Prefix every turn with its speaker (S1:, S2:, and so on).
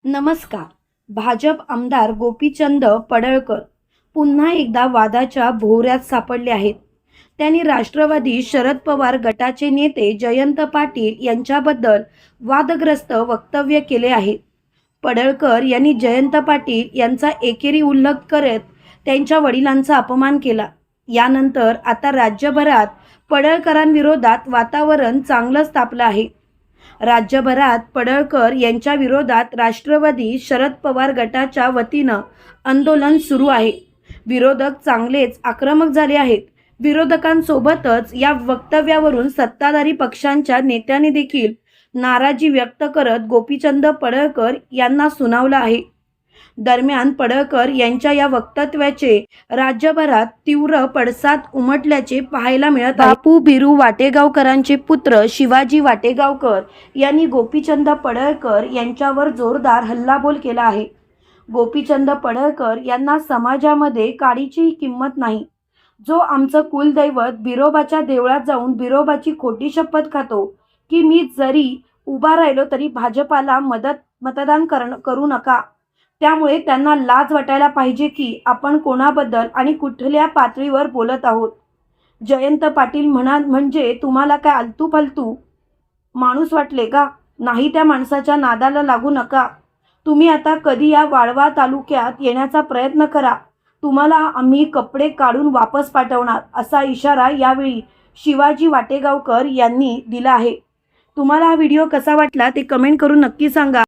S1: नमस्कार. भाजप आमदार गोपीचंद पडळकर पुन्हा एकदा वादाच्या भोवऱ्यात सापडले आहेत. त्यांनी राष्ट्रवादी शरद पवार गटाचे नेते जयंत पाटील यांच्याबद्दल वादग्रस्त वक्तव्य केले आहे. पडळकर यांनी जयंत पाटील यांचा एकेरी उल्लेख करत त्यांच्या वडिलांचा अपमान केला. यानंतर आता राज्यभरात पडळकरांविरोधात वातावरण चांगलंच तापलं आहे. राज्यभरात पडळकर यांच्या विरोधात राष्ट्रवादी शरद पवार गटाच्या वतीनं आंदोलन सुरू आहे. विरोधक चांगलेच आक्रमक झाले आहेत. विरोधकांसोबतच या वक्तव्यावरून सत्ताधारी पक्षांच्या नेत्यांनी देखील नाराजी व्यक्त करत गोपीचंद पडळकर यांना सुनावलं आहे. दरम्यान पडळकर यांच्या या वक्तव्याचे राज्यभरात तीव्र पडसाद उमटल्याचे पाहायला मिळत आहे. बापू बिरू वाटेगावकरांचे पुत्र शिवाजी वाटेगावकर यांनी गोपीचंद पडळकर यांच्यावर जोरदार हल्लाबोल केला आहे. गोपीचंद पडळकर यांना समाजामध्ये काडीची किंमत नाही. जो आमचं कुलदैवत बिरोबाच्या देवळात जाऊन बिरोबाची खोटी शपथ खातो की मी जरी उभा राहिलो तरी भाजपाला मतदान करू नका. त्यामुळे त्यांना लाज वाटायला पाहिजे की आपण कोणाबद्दल आणि कुठल्या पातळीवर बोलत आहोत. जयंत पाटील म्हणजे तुम्हाला काय आलतू फालतू माणूस वाटले का? नाही, त्या माणसाच्या नादाला लागू नका. तुम्ही आता कधी या वाळवा तालुक्यात येण्याचा प्रयत्न करा. तुम्हाला आम्ही कपडे काढून वापस पाठवणार, असा इशारा यावेळी शिवाजी वाटेगावकर यांनी दिला आहे. तुम्हाला हा व्हिडिओ कसा वाटला ते कमेंट करून नक्की सांगा.